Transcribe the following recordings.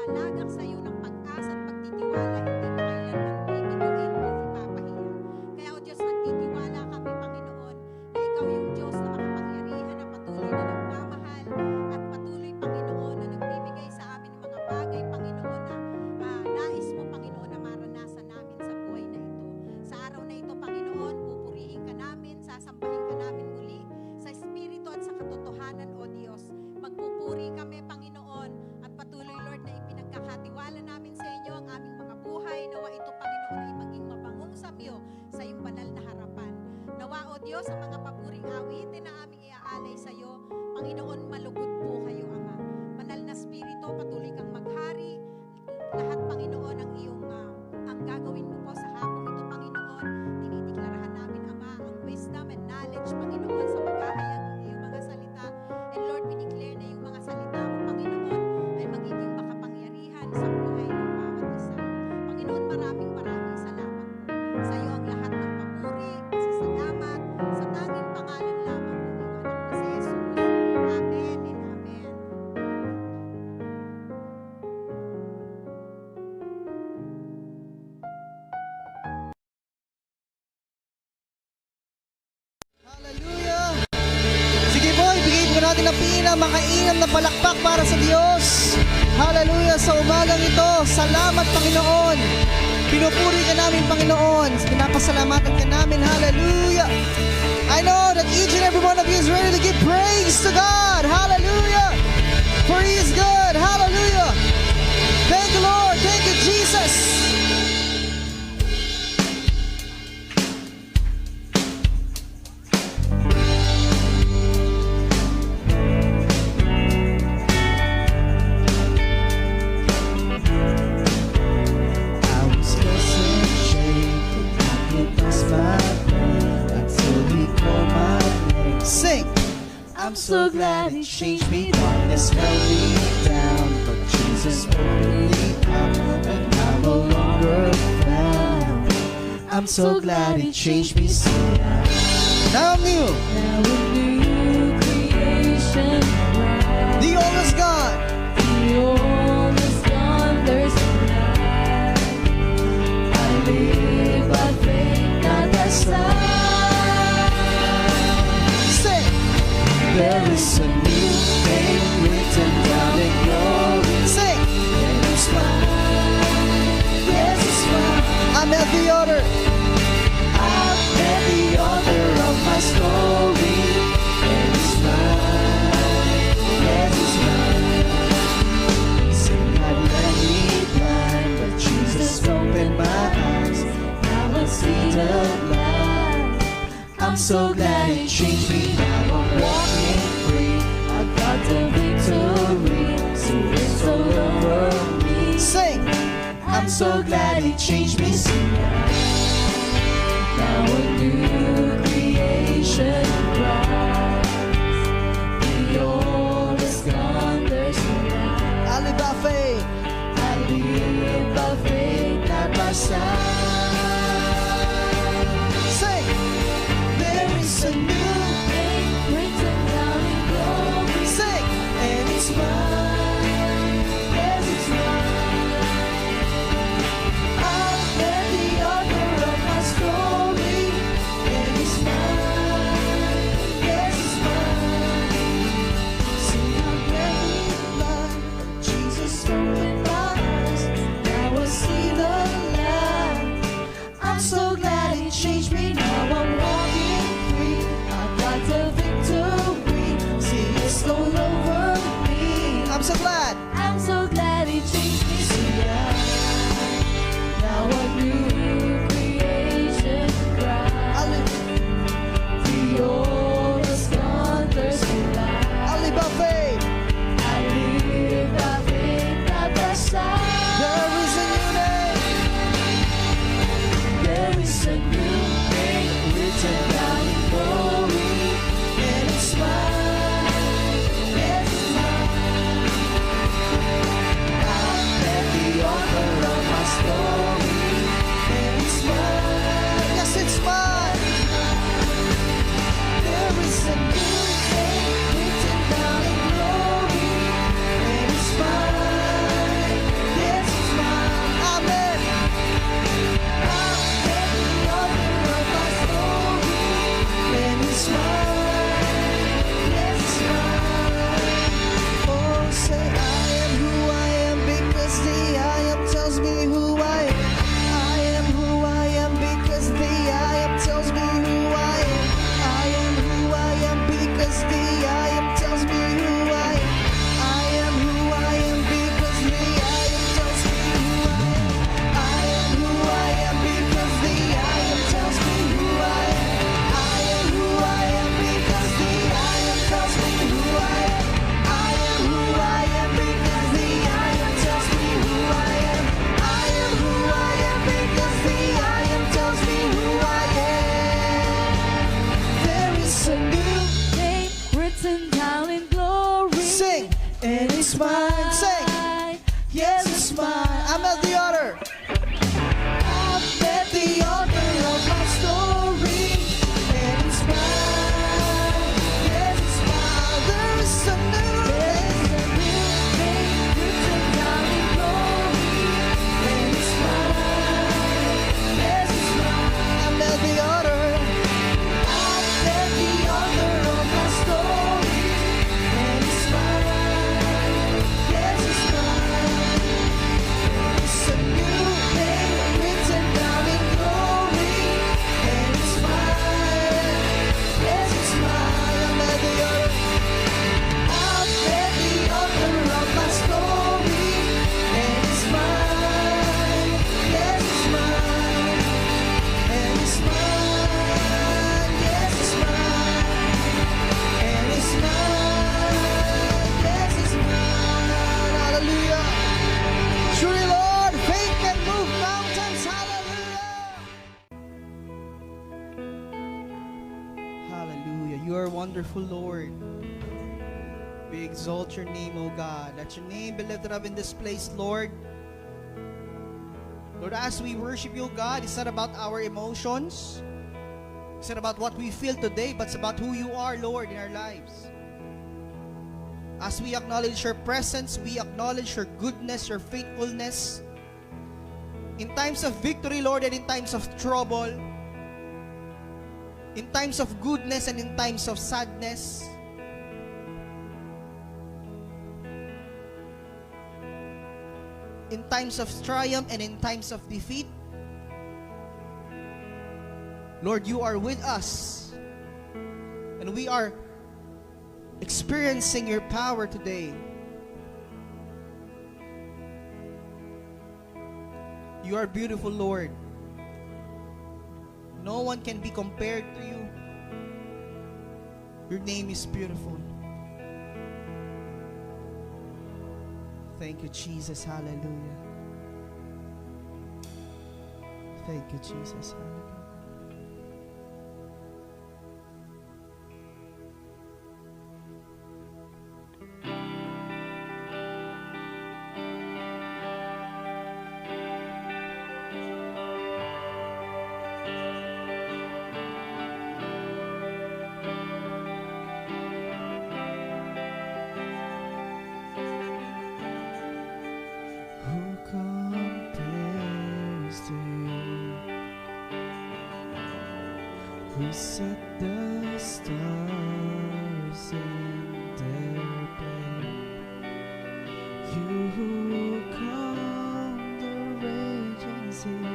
manlalagak sa iyo ng pag-asa at pagtitiwala, hindi mo kailanman bibiguin o ipapahiya. Kaya o Diyos, nagtitiwala kami, Panginoon, na Ikaw yung Diyos na makapangyarihan, na patuloy na nagmamahal at patuloy, Panginoon, na nagbibigay sa amin ng mga bagay, Panginoon, na nais mo, Panginoon, na maranasan namin sa buhay na ito. Sa araw na ito, Panginoon, pupurihin ka namin, sasambahin ka namin muli sa Espiritu at sa katotohanan, O Diyos. Magpupuri kami, Panginoon, at patuloy, Lord, na ipinagkakatiwala namin sa inyo ang aming mga buhay. Nawa ito, Panginoon, ay maging mabangong samyo sa iyong banal na harapan. Nawa, O Diyos, ang mga papuring awitin na aming iaalay sa iyo, Panginoon, malugod po kayo, Ama. Banal na Espiritu, patuloy kang maghari. Lahat, Panginoon, ang iyong ang gagawin mo po sa hapong ito, Panginoon. Dinideklarahan namin, Ama, ang wisdom and knowledge, Panginoon, sa maghahayag ng iyong mga salita. And Lord, we declare na yung mga salita mo, Panginoon, ay magiging makapangyarihan sa buhay ng bawat isa. Panginoon, maraming salamat po. Sa iyo ang lahat ng papuri, pasasalamat, sa tanging pangalan lamang ng iyong anak na si Jesus. Amen and amen. Hallelujah! Sige po, ibigay po natin ang pinamakainam na palakpak para sa Diyos. Hallelujah! Sa umagang ito, salamat Panginoon. Pinupuri ka namin Panginoon. Pinapasalamatan ka namin. Hallelujah! I know that each and every one of you is ready to give praise to God. Hallelujah! For He is good. Hallelujah! Thank you, Lord. Thank you, Jesus. Sing. I'm so glad He changed me. Darkness held me down, but Jesus opened me up, and I'm no longer found. I'm so glad He changed me. See, Now I'm new. now a new creation. The old is gone. The old is gone. There's no night. I live by faith, not by sight. Sing. There is a new name written down in glory. Sing. And it's mine. Yes, it's mine. I'm at the altar. I've met the author of my story. And it's mine. Yes, it's mine. Sin had led me blind, but Jesus opened my eyes. Now I see the light. I'm so glad He changed me. Now I'm walking free. I got the victory. So it's all over me. Sing. I'm so glad He changed me. See now a new creation in Christ. The old is gone. There's no light. I live by faith. I live by faith, not by sight. Sing. There is a new name written down in glory. Sing. And it's mine. Yes, it's mine. I've met the author of my story. And it's mine. Yes, is mine. Sing. Yes, it's mine. I'm at the altar. I'm at the altar of my story, and it's mine. Yes, it's mine. There is a new thing written down in glory, and it's mine. Yes, it's mine. I'm at the altar. I'm at the altar of my story, and it's mine. Yes, it's mine. It's a new thing written down in glory, and it's mine. Yes, it's mine. I'm at the altar. I'm at the altar of my story, and it's mine. Yes, it's mine. And it's mine. Yes, it's mine. And it's mine. Yes, it's mine. Hallelujah. Truly, Lord, faith can move mountains. Hallelujah. Hallelujah. You are wonderful, Lord. We exalt your name, O God. Let your name be lifted up in this place, Lord. Lord, as we worship you, God, it's not about our emotions. It's not about what we feel today, but it's about who you are, Lord, in our lives. As we acknowledge your presence, we acknowledge your goodness, your faithfulness. In times of victory, Lord, and in times of trouble, in times of goodness and in times of sadness, in times of triumph and in times of defeat, Lord, you are with us. And we are experiencing your power today. You are beautiful, Lord. No one can be compared to you. Your name is beautiful. Thank you, Jesus. Hallelujah. Thank you, Jesus. Hallelujah. Who compares to you? Who set the stars in their place? You who calm the raging sea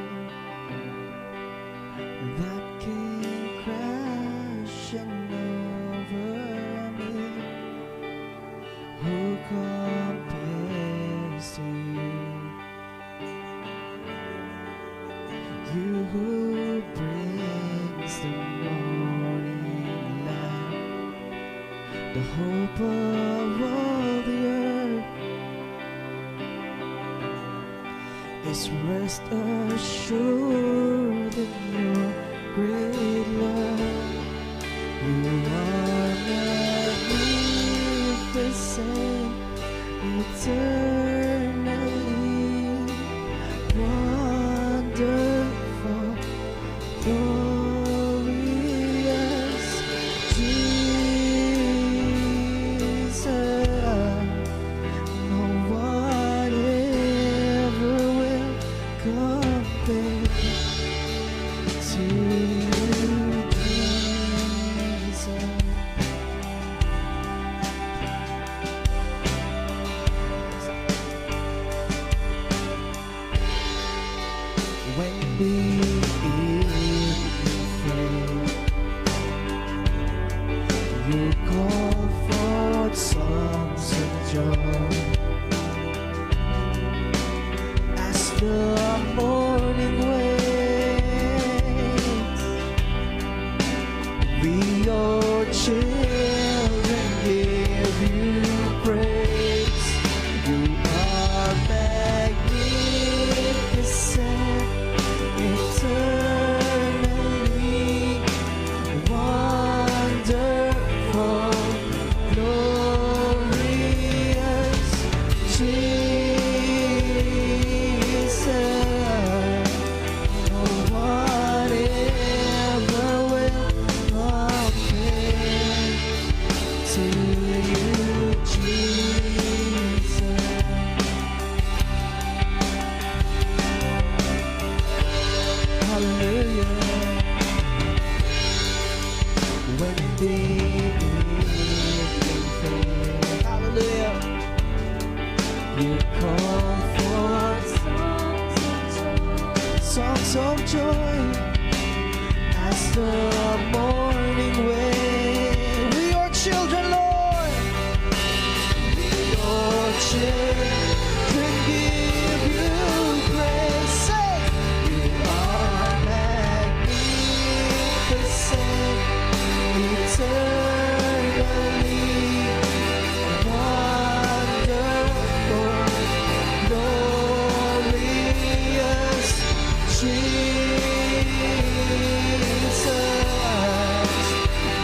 that came crashing over me. Who compares to you? You who brings the morning light, the hope of all the earth, is rest assured in your great love. You are magnificent, eternally wonderful, glorious Jesus. No one ever will compare to you, Jesus. you, Jesus. Hallelujah. When hallelujah, you call for songs of joy as the morning wind. We are children, Lord. We are children, give you praise. Say, you are magnificent, eternally wonderful, glorious Jesus.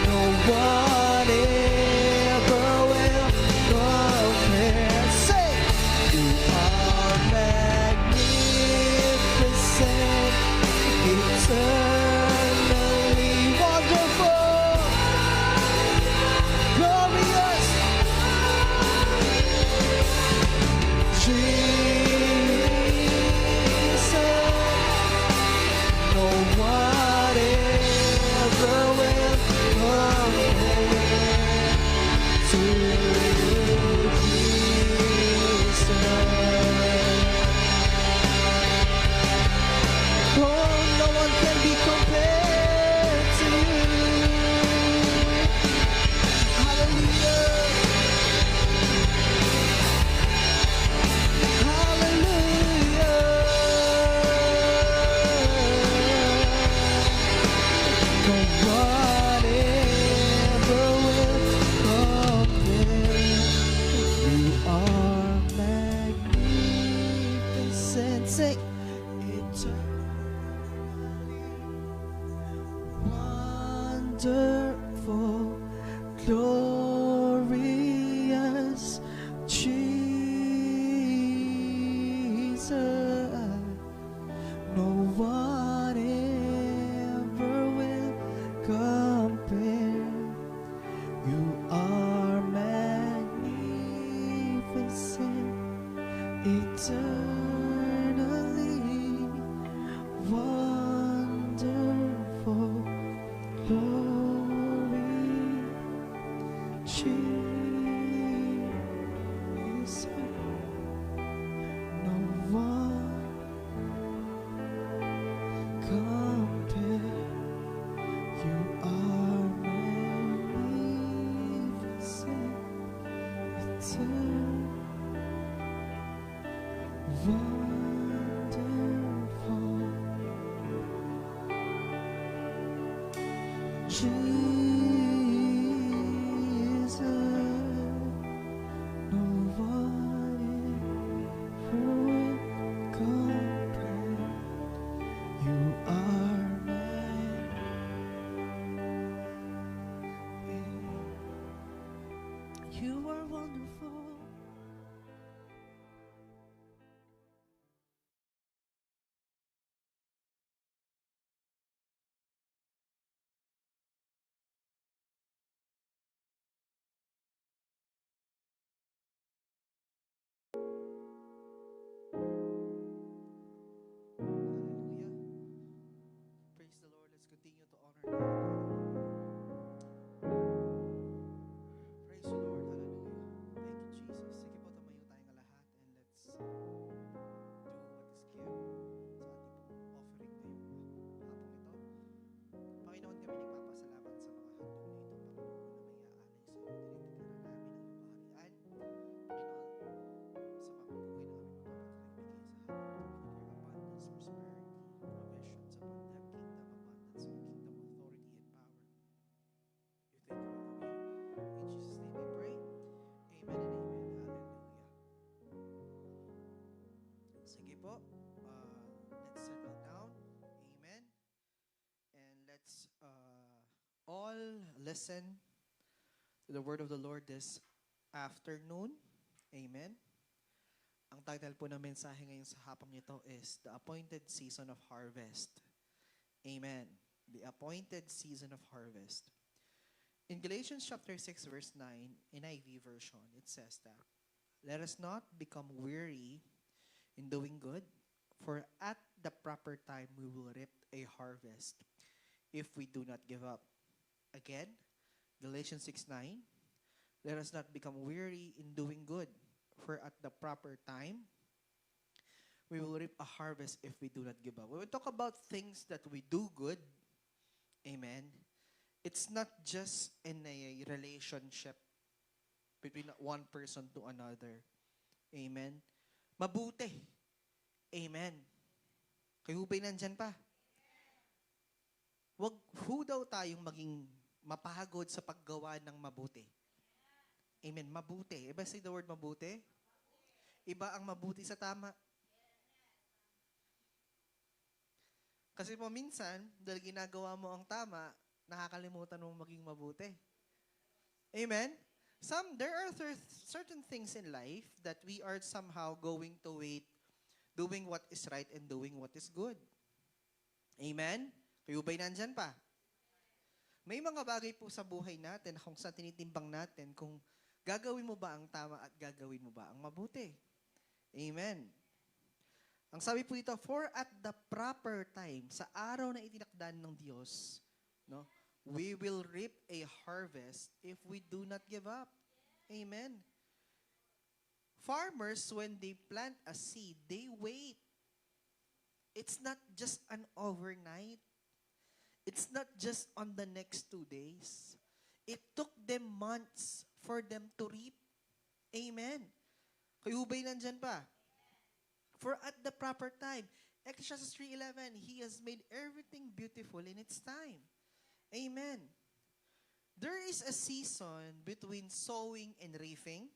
No one ever will compare. Say, you are magnificent, eternally wonderful, glorious Jesus. No one ever will compare to you, Jesus. Oh, no one can be compared to you. Hallelujah. Hallelujah. No one ever will compare. You are magnificent. Say, eternally wonderful, glorious Jesus. No one ever will compare. You are magnificent, eternally wonderful, glory, Jesus. No one compare. You are magnificent, eternal, wonderful, Jesus. No one ever will compare. You are you are wonderful. Hallelujah. Praise the Lord. Let's continue to honor God. Praise the Lord. Hallelujah. Thank you, Jesus. Sige po, tumayo tayong lahat and let's do what is given sa ating pong offering ngayong hapong ito. Panginoon, kami nagpapasalamat sa mga handog na ito, Panginoon, na may aalay sa iyo. Dinideklara namin ang iyong kaharian. Panginoon, sa mga buhay na aming mapapatuloy bigay sa hapon ito, we declare abundance, prosperity, provisions upon them, kingdom abundance, kingdom authority and power. We thank you, we love you. In Jesus' name we pray. Amen and amen. Hallelujah. Sige po, let's settle down. Amen. And let's all listen to the word of the Lord this afternoon. Amen. Ang title po ng mensahe ngayon sa hapong ito is The Appointed Season of Harvest. Amen. The Appointed Season of Harvest. In Galatians chapter 6, verse 9, NIV version, it says that, let us not become weary in doing good, for at the proper time we will reap a harvest if we do not give up. Again, Galatians 6:9, let us not become weary in doing good, for at the proper time we will reap a harvest if we do not give up. When we talk about things that we do good, amen, it's not just in a relationship between one person to another. Amen. Mabuti. Amen. Kayo ba'y nandyan pa? Wag ho daw tayong maging mapagod sa paggawa ng mabuti. Amen. Mabuti. Iba say the word mabuti? Iba ang mabuti sa tama. Kasi po minsan, dahil ginagawa mo ang tama, nakakalimutan mong maging mabuti. Amen? There are certain things in life that we are somehow going to wait, doing what is right and doing what is good. Amen? Kayo ba'y nandyan pa? May mga bagay po sa buhay natin kung saan tinitimbang natin kung gagawin mo ba ang tama at gagawin mo ba ang mabuti. Amen? Ang sabi po dito, for at the proper time, sa araw na itinakdan ng Diyos, no, we will reap a harvest if we do not give up. Amen. Farmers, when they plant a seed, they wait. It's not just an overnight. It's not just on the next 2 days. It took them months for them to reap. Amen. Kayo ba'y nandyan pa? For at the proper time. Ecclesiastes 3:11, He has made everything beautiful in its time. Amen. There is a season between sowing and reaping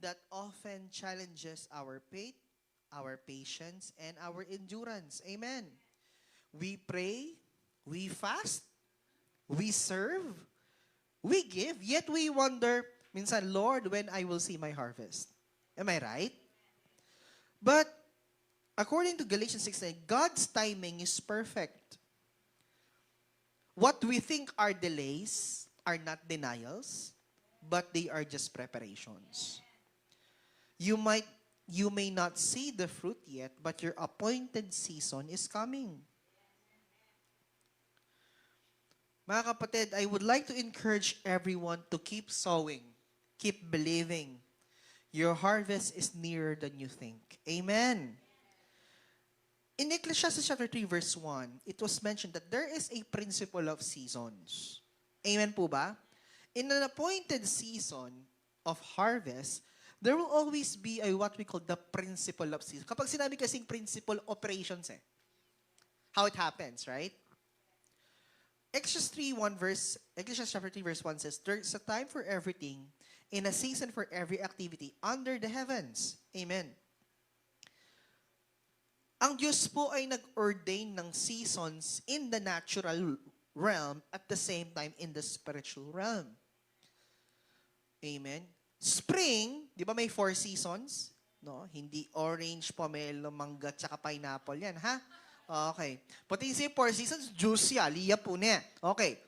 that often challenges our faith, our patience, and our endurance. Amen. We pray, we fast, we serve, we give, yet we wonder, minsan, Lord, when I will see my harvest. Am I right? But, according to Galatians 6:9, God's timing is perfect. What we think are delays are not denials, but they are just preparations. You may not see the fruit yet, but your appointed season is coming. Mga kapatid, I would like to encourage everyone to keep sowing, keep believing. Your harvest is nearer than you think. Amen. In Ecclesiastes chapter 3, verse 1, it was mentioned that there is a principle of seasons. Amen po ba? In an appointed season of harvest, there will always be what we call the principle of season. Kapag sinabi kasing principle, operations How it happens, right? Ecclesiastes chapter 3, verse 1 says, there's a time for everything, in a season for every activity under the heavens. Amen. Ang Diyos po ay nag-ordain ng seasons in the natural realm at the same time in the spiritual realm. Amen. Spring, di ba may 4 seasons? No, hindi orange, pomelo, mangga, tsaka pineapple yan, ha? Okay. Pati yung 4 seasons, juice yan, liya po niya. Okay.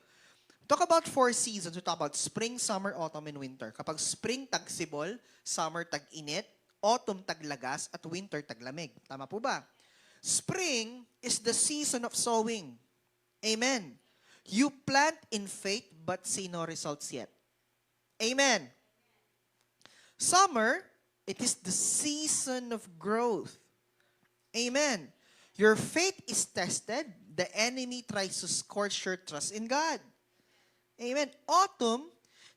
Talk about 4 seasons. We talk about spring, summer, autumn, and winter. Kapag spring, tagsibol, summer, tag-init, autumn, taglagas, at winter, taglamig. Tama po ba? Spring is the season of sowing. Amen. You plant in faith but see no results yet. Amen. Summer, it is the season of growth. Amen. Your faith is tested. The enemy tries to scorch your trust in God. Amen. Autumn,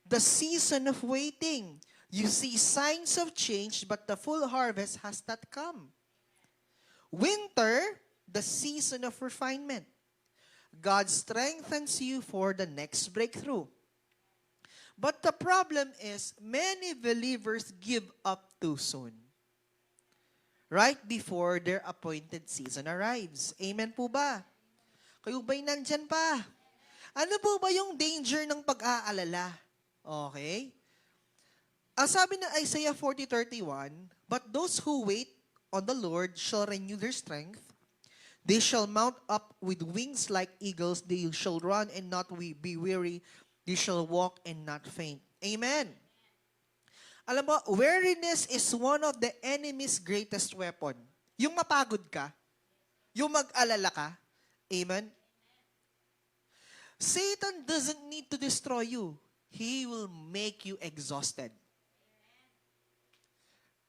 the season of waiting. You see signs of change, but the full harvest has not come. Winter, the season of refinement. God strengthens you for the next breakthrough. But the problem is, many believers give up too soon. Right before their appointed season arrives. Amen po ba? Kayo ba'y nandyan pa? Ano po ba yung danger ng pag-aalala? Okay? Ang sabi ng Isaiah 40:31, but those who wait on the Lord shall renew their strength. They shall mount up with wings like eagles. They shall run and not be weary. They shall walk and not faint. Amen. Alam mo, weariness is one of the enemy's greatest weapon. Yung mapagod ka, yung mag-alala ka. Amen? Satan doesn't need to destroy you. He will make you exhausted.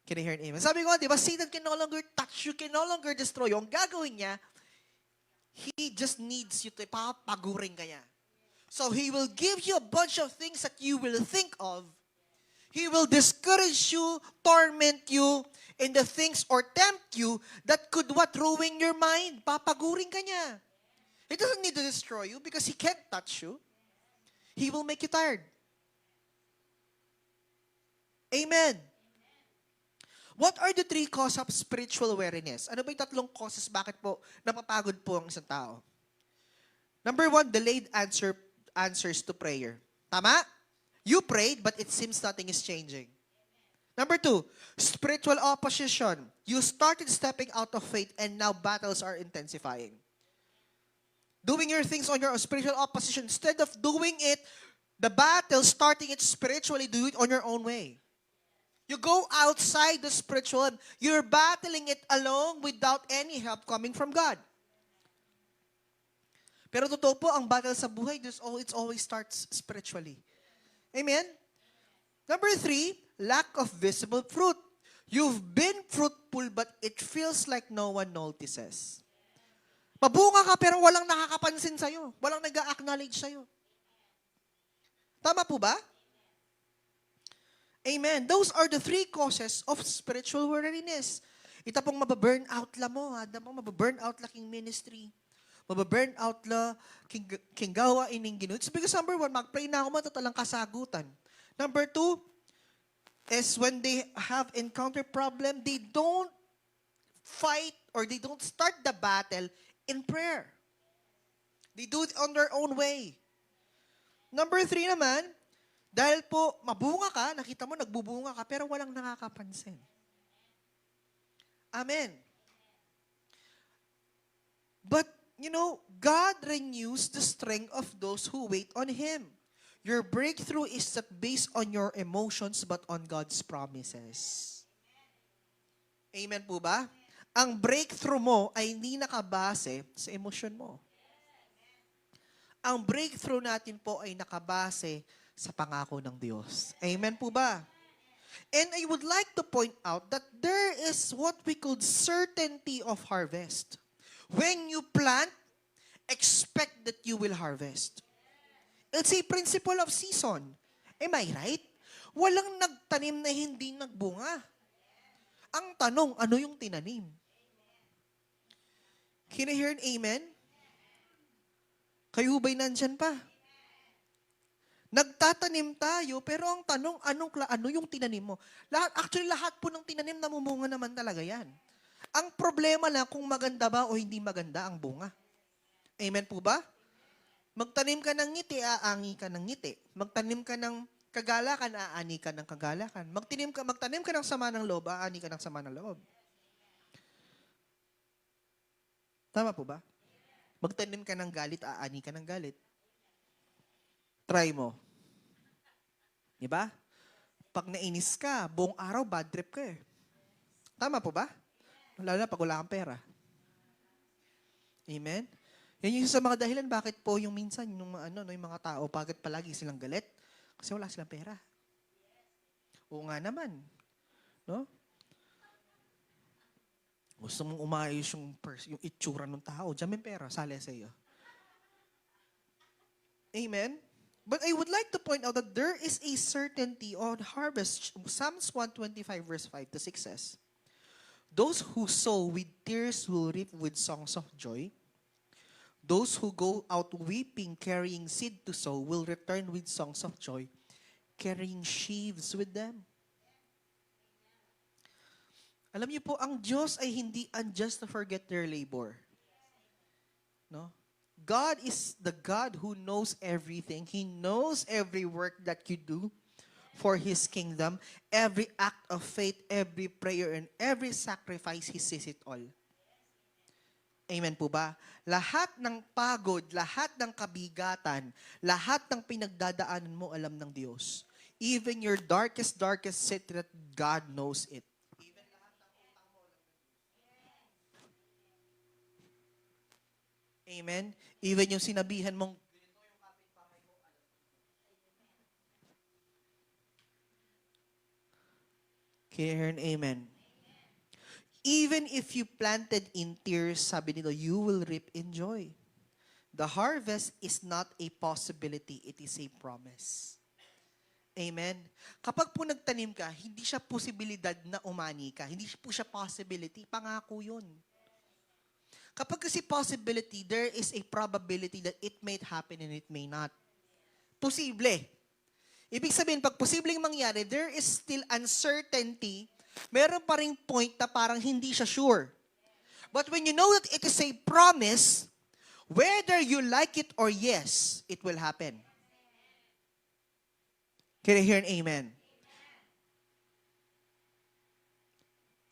Can I hear an amen? Sabi ko, di ba, Satan can no longer touch you, can no longer destroy you. Ang gagawin niya, he just needs you to papagurin ka niya. So he will give you a bunch of things that you will think of. He will discourage you, torment you, in the things or tempt you that could ruin your mind. Papagurin ka niya. He doesn't need to destroy you because he can't touch you. He will make you tired. Amen. What are the 3 causes of spiritual weariness? Ano ba yung 3 causes bakit po napapagod po ang isang tao? Number 1, delayed answers to prayer. Tama? You prayed, but it seems nothing is changing. Number 2, spiritual opposition. You started stepping out of faith and now battles are intensifying. Doing your things on your spiritual opposition. Instead of doing it, the battle, starting it spiritually, do it on your own way. You go outside the spiritual, you're battling it alone without any help coming from God. Pero totoo po, ang battle sa buhay, it always starts spiritually. Amen? Number 3, lack of visible fruit. You've been fruitful but it feels like no one notices. Mabunga ka pero walang nakakapansin sa'yo. Walang nag-a-acknowledge sa'yo. Tama po ba? Amen. Those are the 3 causes of spiritual weariness. Ito pong mababurn out la mo. Ito pong mababurn out la king ministry. Mababurn out la king gawa ining ginut. Because number 1, mag-pray na ako matatalang kasagutan. Number 2, is when they have encounter problem, they don't fight or they don't start the battle in prayer. They do it on their own way. Number 3 naman, dahil po mabunga ka, nakita mo nagbubunga ka, pero walang nakakapansin. Amen. But, God renews the strength of those who wait on Him. Your breakthrough is not based on your emotions but on God's promises. Amen po ba? Ang breakthrough mo ay hindi nakabase sa emosyon mo. Ang breakthrough natin po ay nakabase sa pangako ng Diyos. Amen po ba? And I would like to point out that there is what we call certainty of harvest. When you plant, expect that you will harvest. It's a principle of season. Am I right? Walang nagtanim na hindi nagbunga. Ang tanong, ano yung tinanim? Can I hear an amen? Kayo ba'y nandyan pa? Nagtatanim tayo, pero ang tanong, ano yung tinanim mo? Lahat po ng tinanim, namumunga naman talaga yan. Ang problema lang kung maganda ba o hindi maganda ang bunga. Amen po ba? Magtanim ka ng ngiti, aangi ka ng ngiti. Magtanim ka ng kagalakan, aani ka ng kagalakan. Magtanim ka ng sama ng loob, aani ka ng sama ng loob. Tama po ba? Magtanim ka ng galit, aani ka ng galit. Try mo. Diba? Pag nainis ka, buong araw, bad trip ka eh. Tama po ba? Lalo na pag wala kang pera. Amen? Yan yung sa mga dahilan, bakit po yung minsan, yung mga tao, bakit palagi silang galit? Kasi wala silang pera. Oo nga naman. No? Gusto mong umayos yung itsura ng tao, diyan may pera, sali sa iyo. Amen? But I would like to point out that there is a certainty on harvest. Psalms 125 verse 5 to 6 says, those who sow with tears will reap with songs of joy. Those who go out weeping, carrying seed to sow, will return with songs of joy, carrying sheaves with them. Alam niyo po, ang Diyos ay hindi unjust to forget their labor. No? God is the God who knows everything. He knows every work that you do for His kingdom. Every act of faith, every prayer, and every sacrifice, He sees it all. Amen po ba? Lahat ng pagod, lahat ng kabigatan, lahat ng pinagdadaanan mo, alam ng Diyos. Even your darkest secret, God knows it. Amen? Even yung sinabihan mong, can you hear an amen? Even if you planted in tears, sabi nito, you will reap in joy. The harvest is not a possibility, it is a promise. Amen? Kapag po nagtanim ka, hindi siya posibilidad na umani ka. Hindi po siya possibility. Pangako yun. Kapag kasi possibility, there is a probability that it may happen and it may not. Posible. Ibig sabihin, pag posibleng mangyari, there is still uncertainty. Meron pa ring point na parang hindi siya sure. But when you know that it is a promise, whether you like it or yes, it will happen. Can I hear an amen?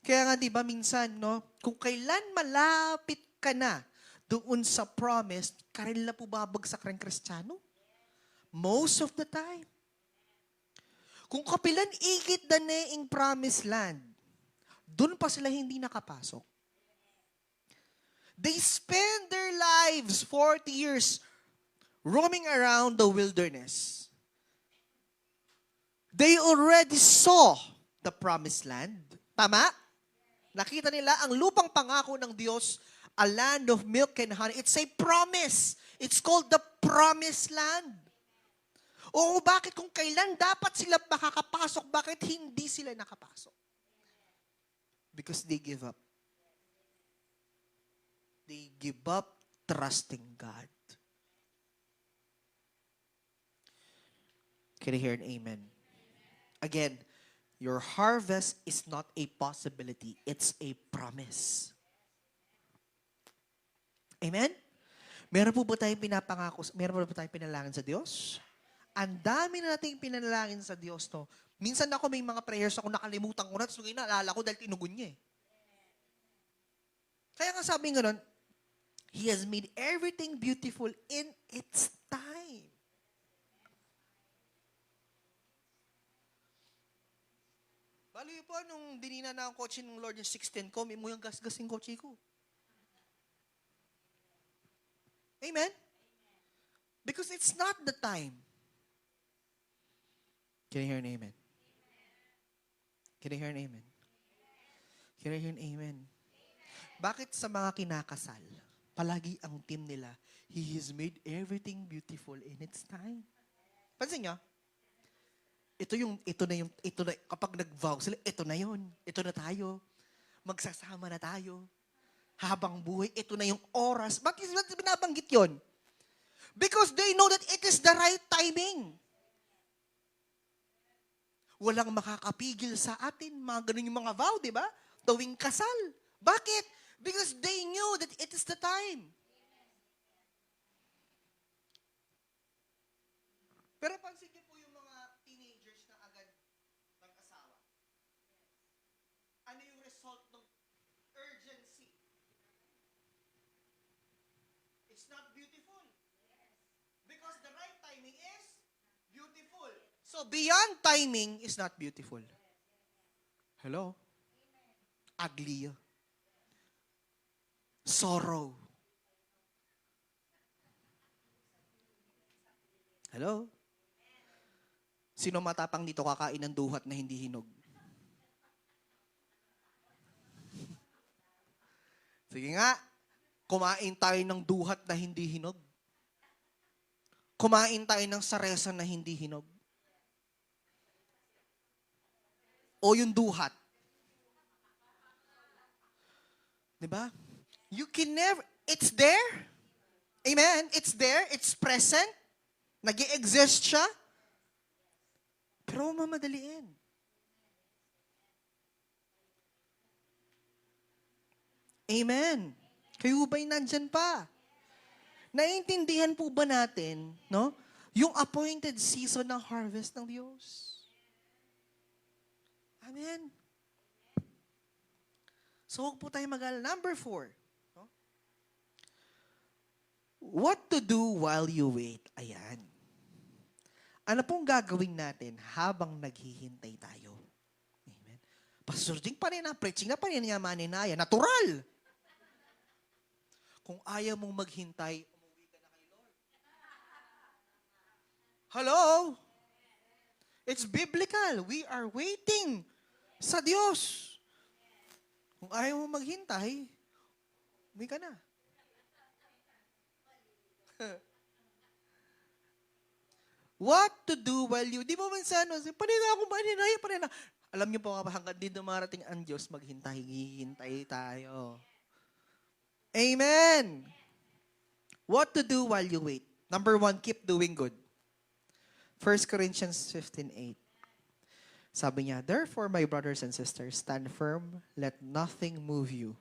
Kaya nga, di ba, minsan, no, kung kailan malapit ka na doon sa promise, karil na po babagsak rin Kristiyano? Most of the time. Kung kapilan ikit na neing promised land, doon pa sila hindi nakapasok. They spend their lives, 40 years, roaming around the wilderness. They already saw the promised land. Tama? Nakita nila ang lupang pangako ng Diyos, a land of milk and honey. It's a promise. It's called the promised land. Oo, bakit kung kailan dapat sila makakapasok, bakit hindi sila nakapasok? Because they give up. They give up trusting God. Can I hear an amen? Again, your harvest is not a possibility. It's a promise. Amen? Meron po ba tayong pinapangako? Meron po ba tayong pinalangin sa Diyos? Ang dami na nating pinanalangin sa Diyos, no? Minsan ako may mga prayers ako nakalimutan ko na, tapos ngayon naalala ko dahil tinugon niya eh. Kaya nga sabi nga nun, He has made everything beautiful in its time. Bali po, nung dinina na ang kotse ng Lord yung 610 ko, may muyang gas-gas yung kotse ko. Amen? Because it's not the time. Can I hear an amen? Can I hear an amen? Can I hear an amen? Bakit sa mga kinakasal, palagi ang team nila, He has made everything beautiful in its time. Pansin niyo? Ito na, kapag nag-vow sila, ito na yun. Ito na tayo. Magsasama na tayo. Habang buhay, ito na yung oras. Bakit binabanggit yun? Because they know that it is the right timing. Walang makakapigil sa atin. Mga ganun yung mga vow, di ba? Tuwing kasal. Bakit? Because they knew that it is the time. Pero pansin niyo po yung mga teenagers na agad mag-asawa. Ano yung result ng urgency? It's not beautiful. Because the right timing is beautiful. So beyond timing is not beautiful. Hello? Ugly. Sorrow. Hello? Sino matapang dito kakain ng duhat na hindi hinog? Sige nga, kumain tayo ng duhat na hindi hinog. Kumain tayo ng saresa na hindi hinog. O yung duhat. Diba? You can never, it's there. Amen? It's there, it's present. Nag-i-exist siya. Pero mamadaliin. Amen. Kayo ba'y nandyan pa? Naiintindihan po ba natin, no? Yung appointed season ng harvest ng Diyos. Amen. So, huwag po tayo mag-alala. Number 4. No? What to do while you wait? Ayan. Ano pong gagawin natin habang naghihintay tayo? Amen. Pastor Jing, paano na? Preaching na, paano niya maninaya? Natural! Kung ayaw mong maghintay, umuwi ka na kay Lord. Hello? It's biblical. We are waiting sa Diyos. Kung ayaw mong maghintay, umuwi ka na. What to do while you, di ba minsan, panina ako, panina. Alam niyo po, hanggang di dumarating ang Diyos, hihintay tayo. Amen! What to do while you wait? Number 1, keep doing good. 1 Corinthians 15:8. Sabi niya, therefore, my brothers and sisters, stand firm, let nothing move you.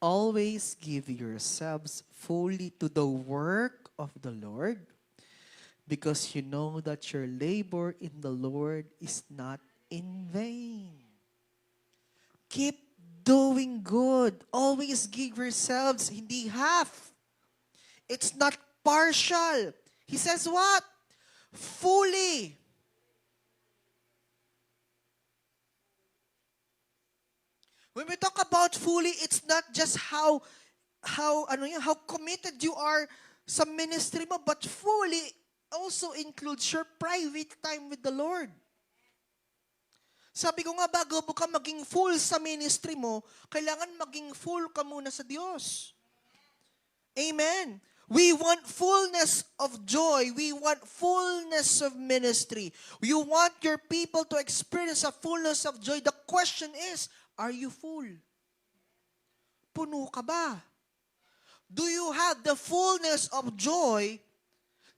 Always give yourselves fully to the work of the Lord, because you know that your labor in the Lord is not in vain. Keep doing good. Always give yourselves, hindi half. It's not partial. He says what? Fully. When we talk about fully, it's not just how committed you are sa ministry mo, but fully also includes your private time with the Lord. Sabi ko nga, bago ka maging full sa ministry mo, kailangan maging full ka muna sa Diyos. Amen. We want fullness of joy. We want fullness of ministry. You want your people to experience a fullness of joy. The question is, are you full? Puno ka ba? Do you have the fullness of joy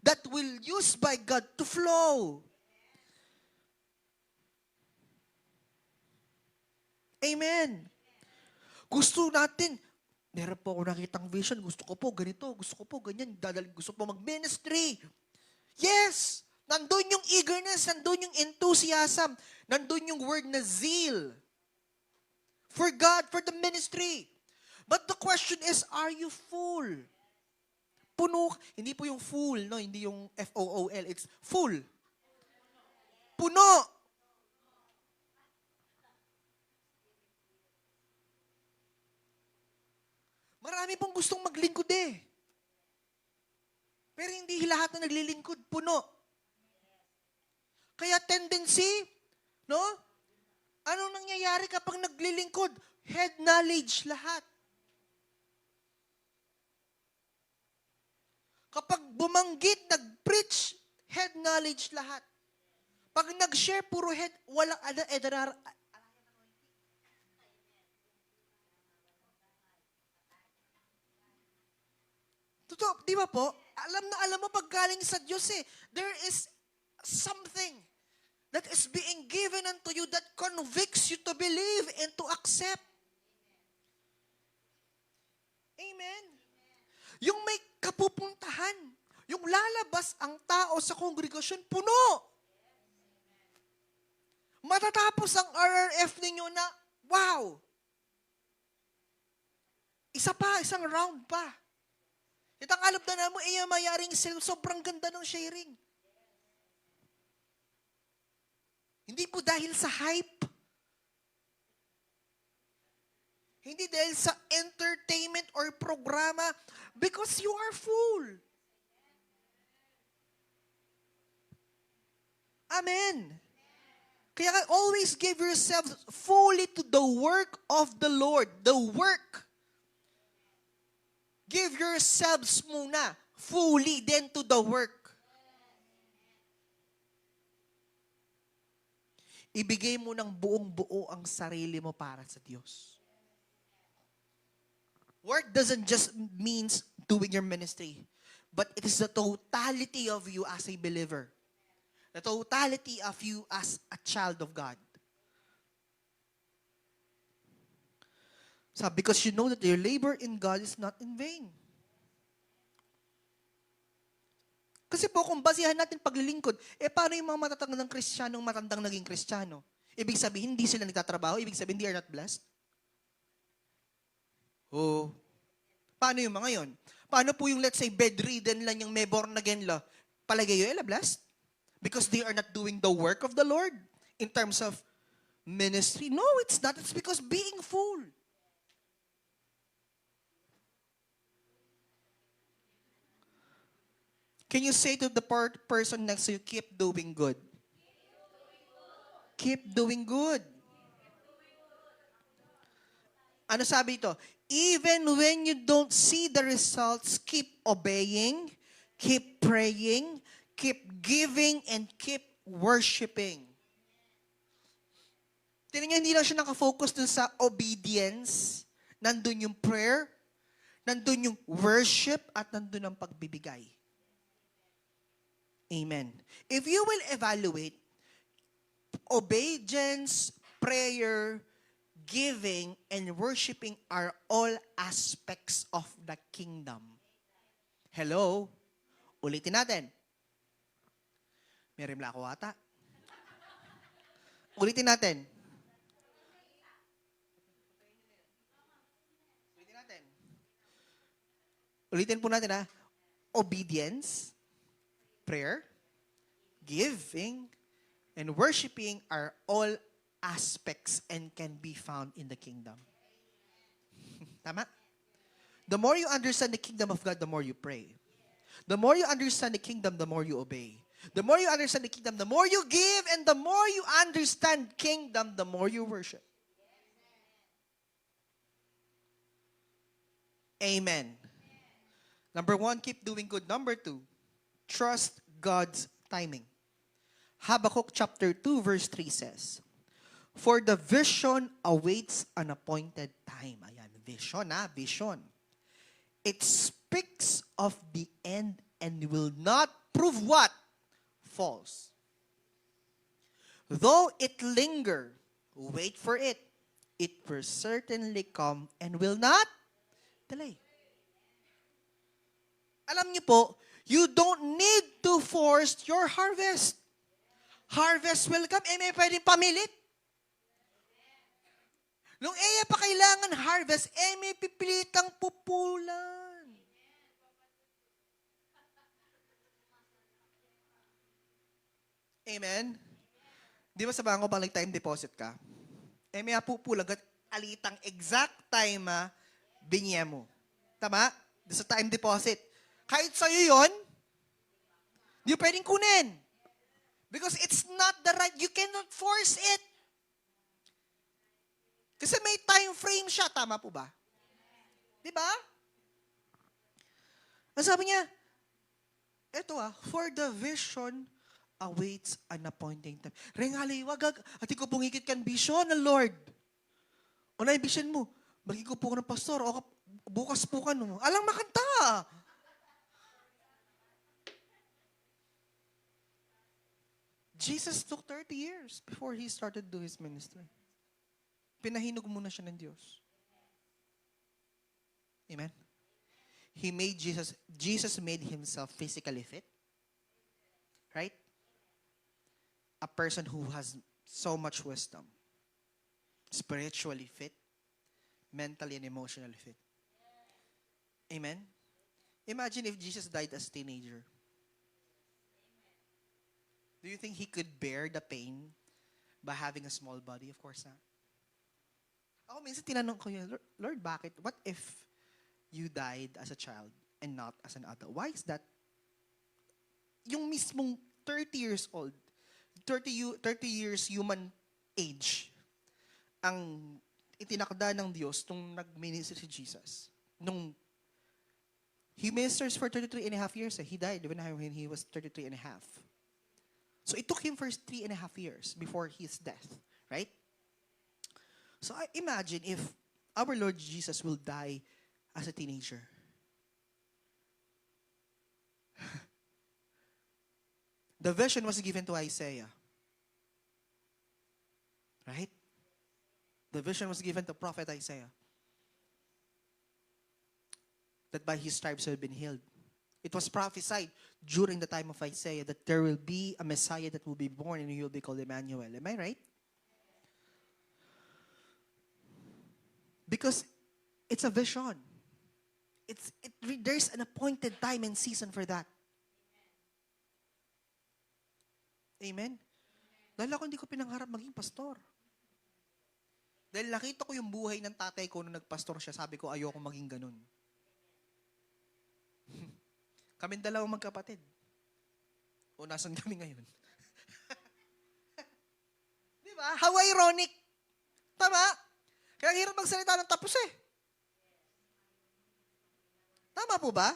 that will use by God to flow? Amen. Gusto natin, meron po ako nakitang vision, gusto ko po ganito, gusto ko po ganyan, gusto po mag-ministry. Yes! Nandun yung eagerness, nandun yung enthusiasm, nandun yung word na zeal. For God, for the ministry. But the question is, are you full? Puno, hindi po yung full, no? Hindi yung F-O-O-L, it's full. Puno. Marami pong gustong maglingkod eh. Pero hindi lahat na naglilingkod, puno. Kaya tendency, no? Anong nangyayari kapag naglilingkod? Head knowledge lahat. Kapag bumanggit, nag-preach, head knowledge lahat. Pag nag-share, puro head, walang Totoo, di ba po? Alam mo pag galing sa Diyos eh, there is something that is being given unto you that convicts you to believe and to accept. Amen. Yung may kapupuntahan, yung lalabas ang tao sa kongregasyon, puno. Matatapos ang RRF ninyo na, wow! Isang round pa. Itang alab na mo, mayaring sobrang ganda ng sharing. Hindi po dahil sa hype. Hindi dahil sa entertainment or programa, because you are full. Amen. Kaya always give yourself fully to the work of the Lord. The work. Give yourselves muna fully then to the work. Ibigay mo ng buong-buo ang sarili mo para sa Diyos. Work doesn't just means doing your ministry, but it is the totality of you as a believer. The totality of you as a child of God. Because you know that your labor in God is not in vain. Kasi po, kung basihan natin paglilingkod, paano yung mga matatandang Kristiyanong matandang naging Kristiyano? Ibig sabihin, hindi sila nagtatrabaho? Ibig sabihin, they are not blessed? Oh. Paano yung mga yon? Paano po yung, let's say, bedridden lang yung may born again la? Palagay yun, blessed? Because they are not doing the work of the Lord in terms of ministry. No, it's not. It's because being full. Can you say to the person next to you, keep doing good? Keep doing good. Ano sabi ito? Even when you don't see the results, keep obeying, keep praying, keep giving, and keep worshiping. Tingnan niyo, hindi lang siya nakafocus dun sa obedience. Nandun yung prayer, nandun yung worship, at nandun ang pagbibigay. Amen. If you will evaluate, obedience, prayer, giving, and worshiping are all aspects of the kingdom. Hello? Ulitin natin. May rimla ako ata. Ulitin natin. Ulitin natin. Ulitin po natin ha. Obedience, prayer, giving, and worshiping are all aspects and can be found in the kingdom. Tama? The more you understand the kingdom of God, the more you pray. The more you understand the kingdom, the more you obey. The more you understand the kingdom, the more you give, and the more you understand kingdom, the more you worship. Amen. Number 1, keep doing good. Number 2, trust God's timing. Habakkuk chapter 2 verse 3 says, for the vision awaits an appointed time. Ayan, vision vision. It speaks of the end and will not prove what? False. Though it linger, wait for it. It will certainly come and will not delay. Alam niyo po, you don't need to force your harvest. Harvest will come. May pwedeng pamilit. Nung pa kailangan harvest, may pipilitang pupulan. Amen? Di ba sabahan ko pang time deposit ka? May pupulang at alitang exact time binye mo. Tama? Sa time deposit. Kahit sa'yo yun, di pwedeng kunin. Because it's not the right, you cannot force it. Kasi may time frame siya, tama po ba? Di ba? Ang sabi niya, eto for the vision awaits an appointing time. Rengali, wag, ati ko pungikit kan vision ng Lord. O na yung vision mo, magiging po ko ng pastor, o bukas po ka no. Alang makanta. Jesus took 30 years before He started to do His ministry. Pinahinog muna siya ng Diyos. Amen? He made Jesus made Himself physically fit. Right? A person who has so much wisdom. Spiritually fit. Mentally and emotionally fit. Amen? Imagine if Jesus died as a teenager. Do you think He could bear the pain by having a small body? Of course not. Ako minsan tinanong ko yun, Lord, bakit? What if you died as a child and not as an adult? Why is that? Yung mismong 30 years old, 30 years human age, ang itinakda ng Diyos nung nag-minister si Jesus. Nung He ministers for 33 and a half years. He died when He was 33 and a half. So it took Him first 3.5 years before His death. Right? So I imagine if our Lord Jesus will die as a teenager. The vision was given to Isaiah. Right? The vision was given to prophet Isaiah. That by his stripes you have been healed. It was prophesied during the time of Isaiah that there will be a Messiah that will be born and he will be called Emmanuel. Am I right? Because it's a vision. there's an appointed time and season for that. Amen? Dahil ako hindi ko pinangarap maging pastor. Dahil nakita ko yung buhay ng tatay ko nung nagpastor siya, sabi ko, ayoko maging ganun. Kaming dalawang magkapatid. O nasan kami ngayon? Di ba? How ironic. Tama? Kaya ang hirap magsalita ng tapos eh. Tama po ba?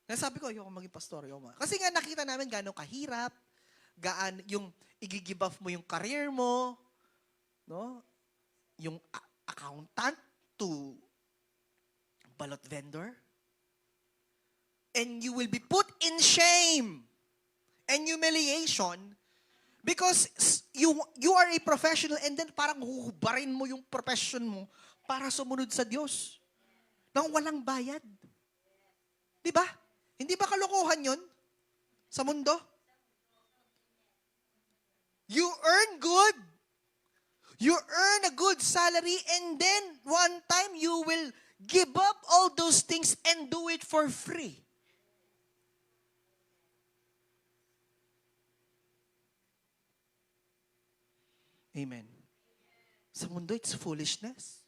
Kaya sabi ko, ayoko maging pastor. Kasi nga nakita namin gano'ng kahirap, yung i-give off mo yung career mo, no? Yung accountant to balot vendor. And you will be put in shame and humiliation because you are a professional and then parang huhubarin mo yung profession mo para sumunod sa Diyos. Nang walang bayad. Di ba? Hindi ba kalokohan yon sa mundo? You earn good. You earn a good salary and then one time you will give up all those things and do it for free. Amen. Sa mundo, it's foolishness.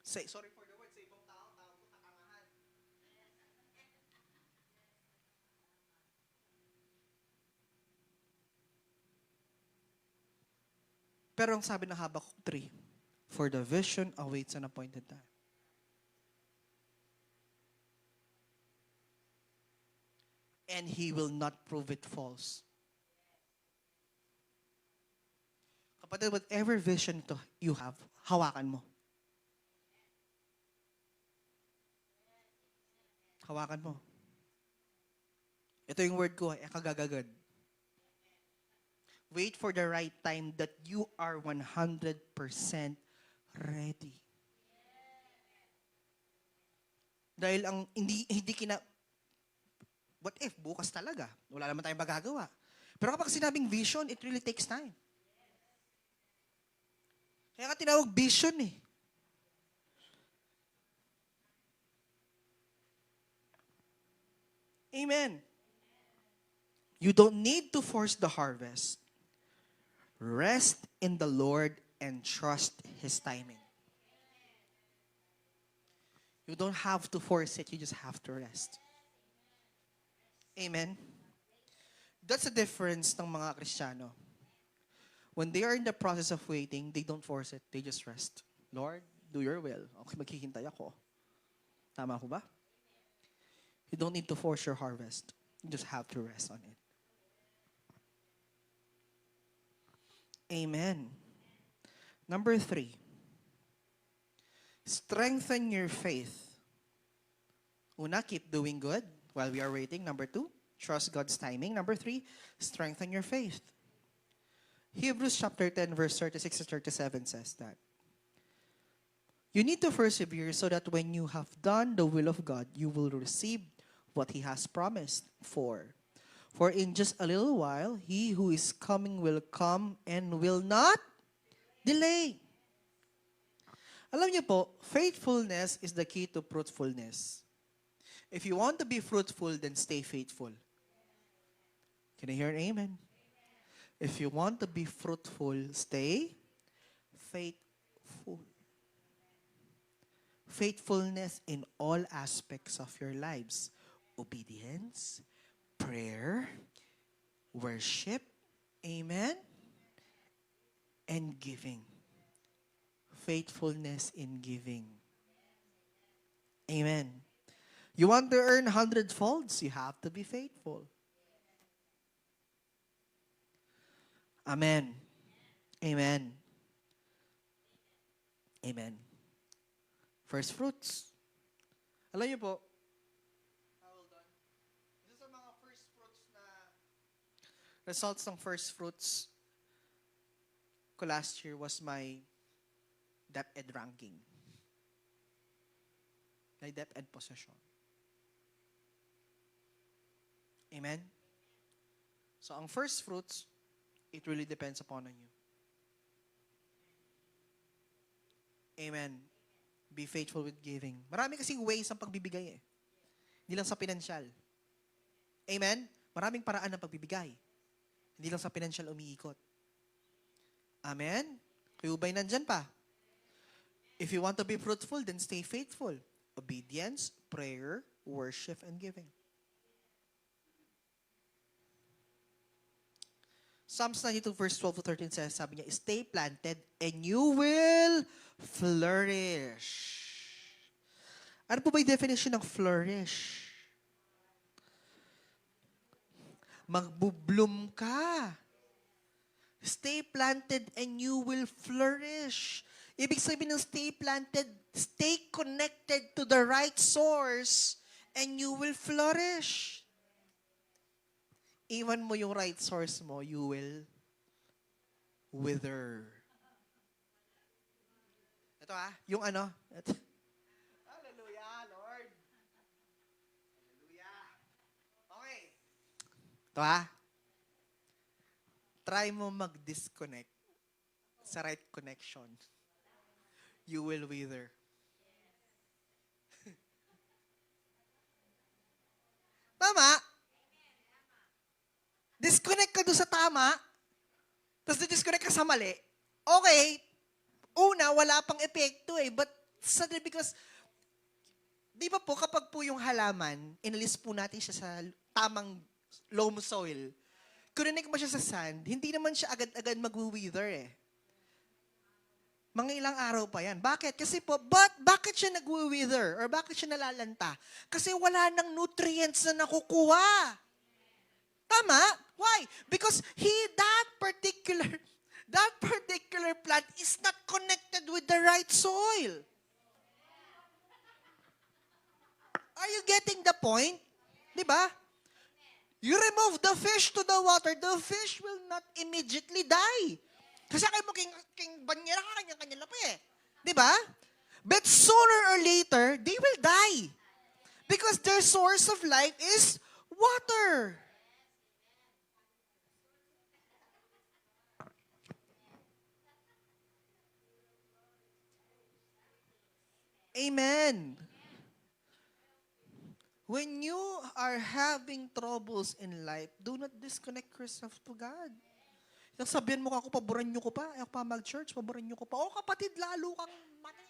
Sorry for the word, sa ibang tao, tawag ko katangahan. Pero ang sabi ng Habakkuk 3, for the vision awaits an appointed time. And He will not prove it false. Kapatid, whatever vision you have, hawakan mo. Hawakan mo. Ito yung word ko, kagagagad. Wait for the right time that you are 100% ready. Dahil ang hindi what if bukas talaga? Wala naman tayong magagawa. Pero kapag sinabing vision, it really takes time. Kaya ka tinawag vision eh. Amen. You don't need to force the harvest. Rest in the Lord and trust His timing. You don't have to force it, you just have to rest. Amen. That's the difference ng mga Kristiyano. When they are in the process of waiting, they don't force it, they just rest. Lord, do your will. Okay, maghihintay ako. Tama ko ba? You don't need to force your harvest. You just have to rest on it. Amen. Number 3. Strengthen your faith. Una, keep doing good while we are waiting. Number 2, trust God's timing. Number 3, strengthen your faith. Hebrews chapter 10, verse 36 to 37 says that you need to persevere so that when you have done the will of God, you will receive what He has promised for. For in just a little while, He who is coming will come and will not delay. Alam niyo po, faithfulness is the key to fruitfulness. If you want to be fruitful, then stay faithful. Can I hear an amen? If you want to be fruitful, stay faithful. Faithfulness in all aspects of your lives. Obedience, prayer, worship, amen, and giving. Faithfulness in giving. Amen. You want to earn 100-folds, you have to be faithful. Amen. Amen. Amen. First fruits. Alam niyo po, isa sa mga first fruits na results ng first fruits ko last year was my DepEd ranking. My DepEd possession. Amen? So, ang first fruits, it really depends upon you. Amen. Be faithful with giving. Marami kasing ways ang pagbibigay eh. Hindi lang sa pinansyal. Amen? Maraming paraan ng pagbibigay. Hindi lang sa pinansyal umiikot. Amen? Kayo ba'y nandyan pa? If you want to be fruitful, then stay faithful. Obedience, prayer, worship, and giving. Psalms 92 verse 12 to 13 says, sabi niya, stay planted and you will flourish. Ano po ba yung definition ng flourish? Magbubloom ka. Stay planted and you will flourish. Ibig sabihin ng stay planted, stay connected to the right source and you will flourish. Iwan mo yung right source mo, you will wither. Ito yung ano. Ito. Hallelujah, Lord. Hallelujah. Okay. Ito try mo mag-disconnect sa right connection. You will wither. Tama? Disconnect ka doon sa tama, tapos disconnect ka sa mali. Okay, una, wala pang epekto eh. But suddenly, because, di ba po, kapag po yung halaman, inalis po natin siya sa tamang loam soil, connect mo siya sa sand, hindi naman siya agad-agad mag-wither eh. Mga ilang araw pa yan. Bakit? Kasi po, bakit siya nag-wither? Or bakit siya nalalanta? Kasi wala nang nutrients na nakukuha. Tama? Why? Because that particular plant is not connected with the right soil. Are you getting the point? Di ba? You remove the fish to the water, the fish will not immediately die. Kasi kayo mo king banyera, kanya-kanya lapi eh. Di ba? But sooner or later, they will die. Because their source of life is water. Amen. When you are having troubles in life, do not disconnect yourself to God. Yung sabihin mo ako, paboran nyo ko pa. Ako pa mag-church, paboran nyo ko pa. O kapatid, lalo kang mali.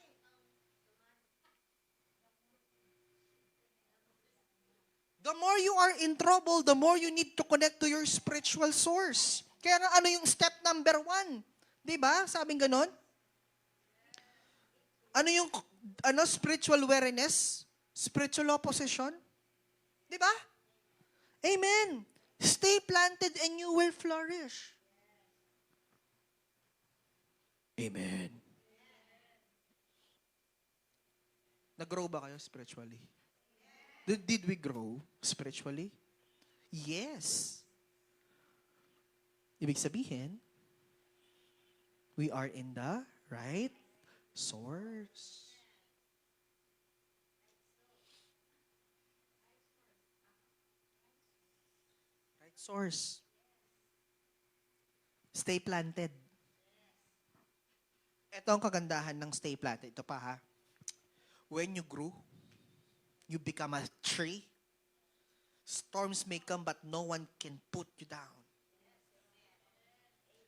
The more you are in trouble, the more you need to connect to your spiritual source. Kaya nga, ano yung step number 1? Diba? Sabing ganon? Ano yung spiritual awareness? Spiritual opposition? Diba? Amen. Stay planted and you will flourish. Amen. Nag-grow ba kayo spiritually? Did we grow spiritually? Yes. Ibig sabihin, we are in the right source. Right source. Stay planted. Ito ang kagandahan ng stay planted. Ito pa ha. When you grew, you become a tree. Storms may come but no one can put you down.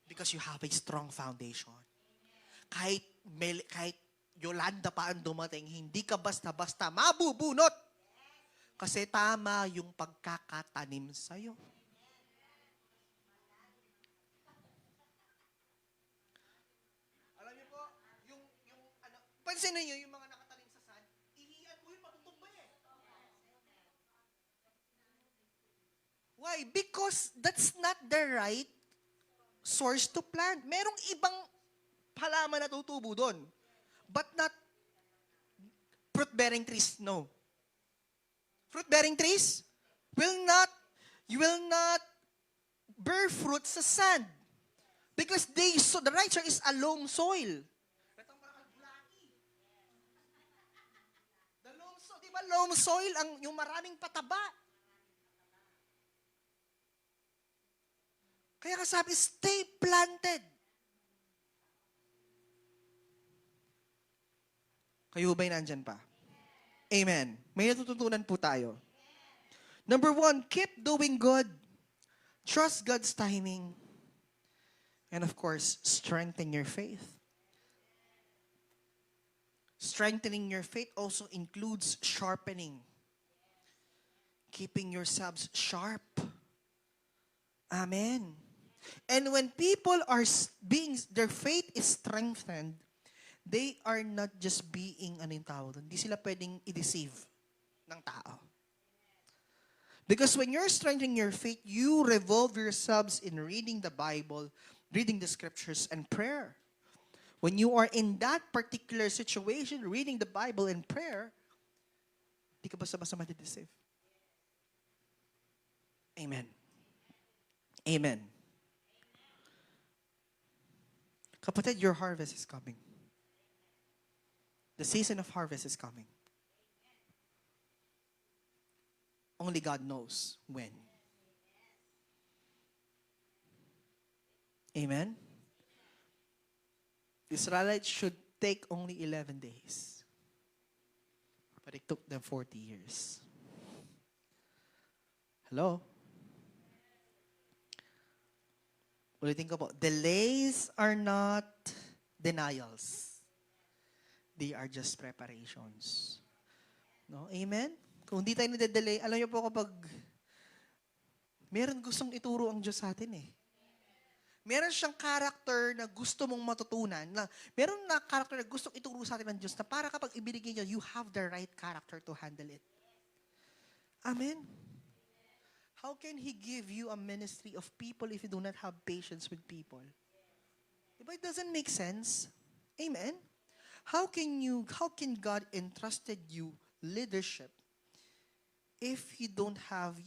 Because you have a strong foundation. Kahit Yolanda pa ang dumating, hindi ka basta-basta mabubunot. Kasi tama yung pagkakatanim sa'yo. Alam niyo po, pansin niyo yung mga nakatanim sa sand, ihiyan mo yun, matutumba eh. Why? Because that's not the right source to plant. Merong ibang halaman na tutubo doon. But not fruit-bearing trees, no. Fruit-bearing trees you will not bear fruit sa sand. Because the right soil is a loam soil. The loam soil, di ba loam soil, yung maraming pataba. Kaya kasabi, stay planted. Kayo ba'y nandyan pa? Amen. May natututunan po tayo. Number 1, keep doing good. Trust God's timing. And of course, strengthen your faith. Strengthening your faith also includes sharpening. Keeping yourselves sharp. Amen. And when people are their faith is strengthened, they are not just being, ano yung tawag doon? Hindi sila pwedeng i-deceive ng tao. Because when you're strengthening your faith, you revolve yourselves in reading the Bible, reading the scriptures, and prayer. When you are in that particular situation, reading the Bible and prayer, di ka basta-basta madi-deceive. Amen. Amen. Kapatid, your harvest is coming. The season of harvest is coming. Only God knows when. Amen? The Israelites should take only 11 days. But it took them 40 years. Hello? Ulitin ko po, delays are not denials. They are just preparations. No? Amen? Kung hindi tayo nade-delay, alam niyo po kapag meron gustong ituro ang Diyos sa atin eh. Meron siyang character na gusto mong matutunan. Meron na character na gustong ituro sa atin ng Diyos na para kapag ibinigay niya, you have the right character to handle it. Amen? How can He give you a ministry of people if you do not have patience with people? Diba it doesn't make sense? Amen? How can God entrusted you leadership if you don't have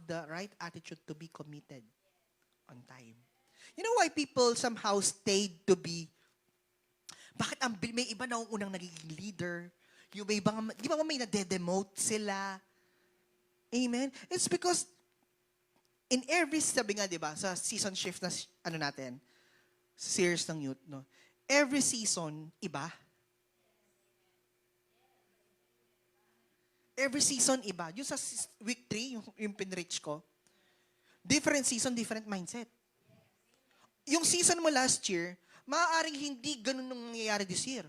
the right attitude to be committed on time? You know why people somehow stayed to be, bakit may iba na unang nagiging leader? Yung may iba, di ba may nade-demote sila? Amen? It's because in every, sabi nga, di ba, sa season shift na, natin, series ng youth, no? Every season, iba. Every season, iba. Yung sa week 3, yung pinreach ko, different season, different mindset. Yung season mo last year, maaaring hindi ganun nung nangyayari this year.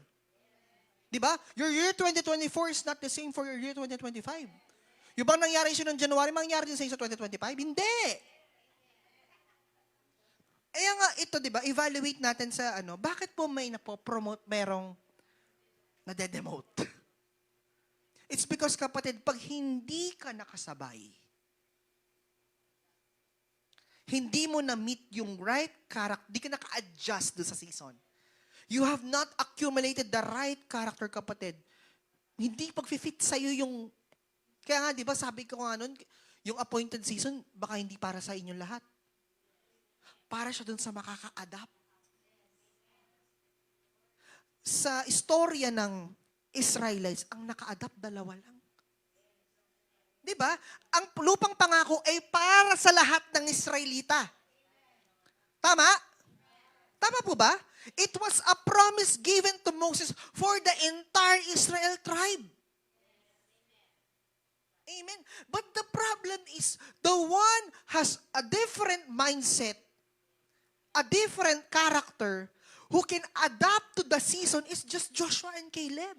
Di ba? Your year 2024 is not the same for your year 2025. Yung bang nangyari siya noong January, mangyayari din sa 2025? Hindi! Kaya nga ito, di ba, evaluate natin sa bakit po may napopromote, merong nade-demote? It's because, kapatid, pag hindi ka nakasabay, hindi mo na-meet yung right character, di ka naka-adjust doon sa season. You have not accumulated the right character, kapatid. Hindi pag-fit sa'yo yung, kaya nga, di ba, sabi ko nga nun, yung appointed season, baka hindi para sa inyong lahat. Para siya dun sa makaka-adapt. Sa istorya ng Israelites, ang naka-adapt 2 lang. Di ba? Ang lupang pangako ay para sa lahat ng Israelita. Tama? Tama po ba? It was a promise given to Moses for the entire Israel tribe. Amen. But the problem is, the one has a different mindset, a different character, who can adapt to the season is just Joshua and Caleb.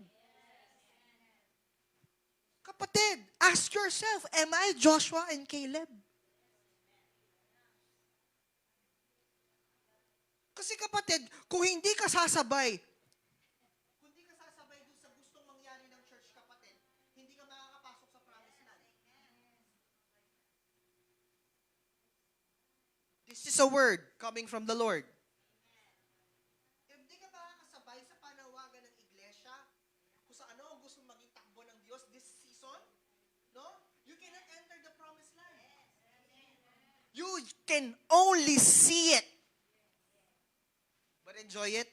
Kapatid, ask yourself, am I Joshua and Caleb? Kasi kapatid, kung hindi ka sasabay dun sa gustong mangyari ng church, kapatid, hindi ka makakapasok sa promised land. This is a word coming from the Lord. If di ka makakasabay sa panawagan ng iglesia, kung sa ano ang gusto maging takbo ng Diyos this season, no? You cannot enter the promised land. You can only see it. But enjoy it.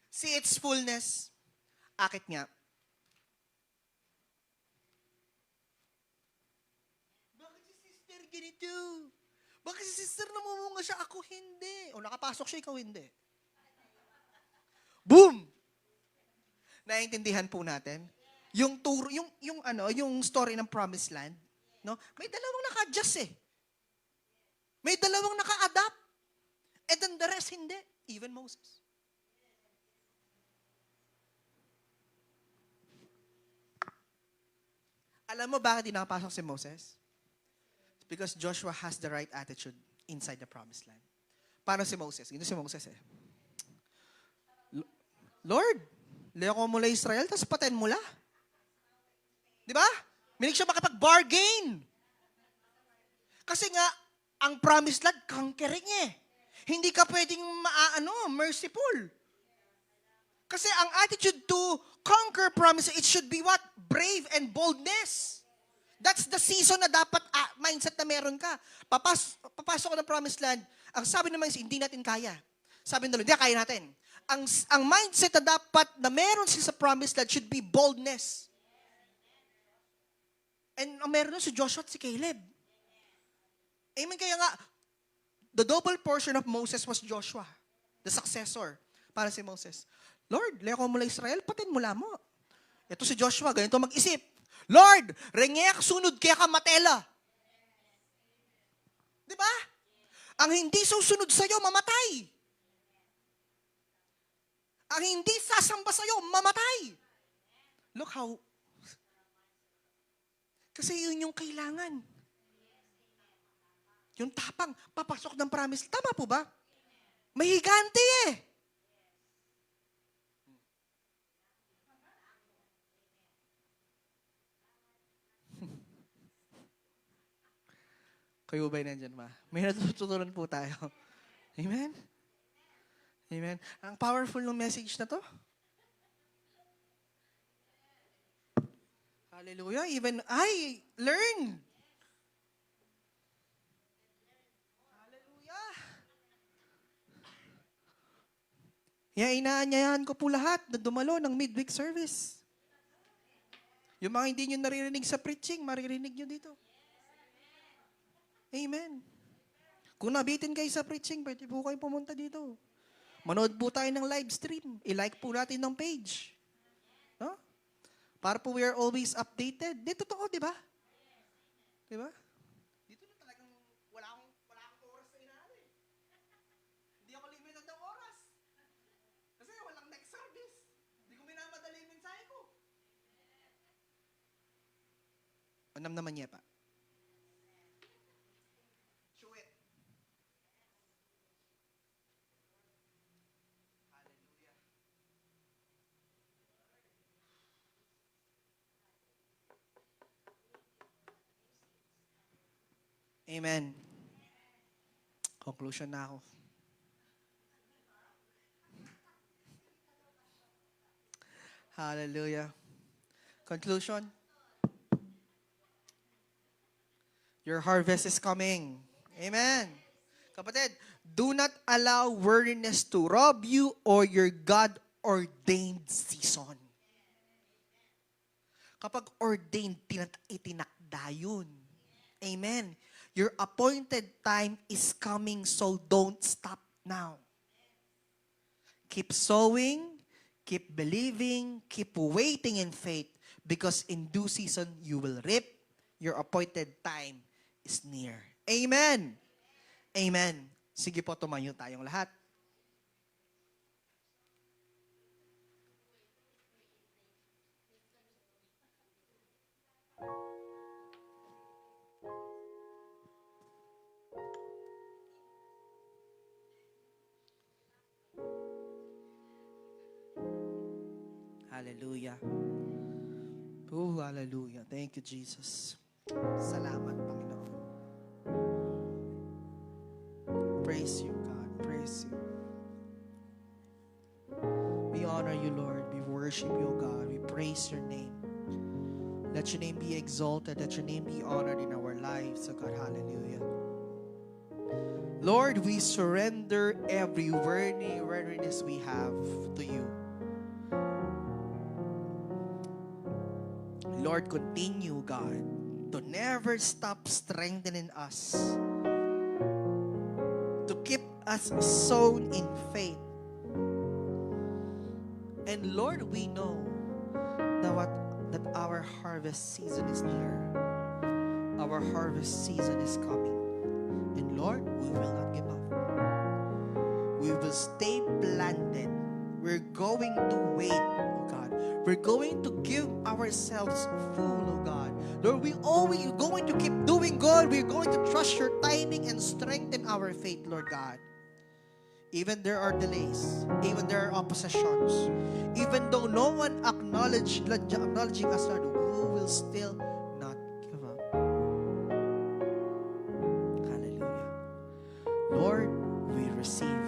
See its fullness. Akit nga. Bakit si sister ganito? Bakit si sister namumunga siya? Ako hindi. O nakapasok siya, ikaw hindi. Boom! Naiintindihan po natin? Yung turo, yung story ng Promised Land, no? May dalawang naka-adjust eh. May dalawang naka-adapt. And then the rest hindi. Even Moses. Alam mo bakit di nakapasok si Moses? Because Joshua has the right attitude inside the Promised Land. Paano si Moses? Gino si Moses eh. Lord, layo ko mula Israel, tapos patayin mula. Di ba? Minig siya makipag-bargain. Kasi nga, ang Promised Land, conquering eh. Hindi ka pwedeng merciful. Kasi ang attitude to conquer promise, it should be what? Brave and boldness. That's the season na dapat mindset na meron ka. Papasok ko ng Promised Land, ang sabi naman is, hindi natin kaya. Sabi ng Lord, hindi, kaya natin. Ang mindset na dapat na meron sila sa Promised Land should be boldness. And ang meron nun si Joshua at si Caleb. Amen. Kaya nga, the double portion of Moses was Joshua, the successor para si Moses. Lord, leko mula Israel, patin mula mo. Ito si Joshua, ganito mag-isip. Lord, rengek sunod kaya ka matela. Di ba? Ang hindi susunod sa'yo, mamatay. Ang hindi sasamba sa'yo, mamatay. Look how... Kasi yun yung kailangan. Yung tapang, papasok ng promise. Tama po ba? May higante eh. Kayo ba'y nandyan, ma? May natututunan po tayo. Amen? Amen? Ang powerful ng message na to. Hallelujah. Even I learn. Hallelujah. Inaanyayahan ko po lahat na dumalo ng midweek service. Yung mga hindi nyo naririnig sa preaching, maririnig nyo dito. Amen. Kung nabitin kayo sa preaching, pwede po kayo pumunta dito. Manood po tayo ng live stream. I-like po natin ng page. No? Para po we are always updated. Di totoo, di ba? Di ba? Dito na talagang wala akong oras na inaano eh. Hindi ako limited ng oras. Kasi walang next service. Hindi ko minamadali yung mensahe ko. Anam naman niya pa. Amen. Conclusion na ako. Hallelujah. Conclusion. Your harvest is coming. Amen. Kapatid, do not allow weariness to rob you or your God-ordained season. Kapag ordained, itinakda yun. Amen. Your appointed time is coming, so don't stop now. Keep sowing, keep believing, keep waiting in faith, because in due season you will reap. Your appointed time is near. Amen. Amen. Sige po, tumayo tayong lahat. Hallelujah. Oh, hallelujah. Thank you, Jesus. Salamat, Panginoon. Praise you, God. Praise you. We honor you, Lord. We worship you, God. We praise your name. Let your name be exalted. Let your name be honored in our lives, oh God. Hallelujah. Lord, we surrender every weariness we have to you. Lord, continue, God, to never stop strengthening us, to keep us sown in faith. And Lord, we know that our harvest season is near. Our harvest season is coming. And Lord, we will not give up. We will stay planted. We're going to wait, oh God. We're going to give ourselves full, oh God. Lord, we're going to keep doing good. We're going to trust your timing and strengthen our faith, Lord God. Even there are delays, even there are oppositions, even though no one acknowledging us, Lord, we will still not give up. Hallelujah. Lord, we receive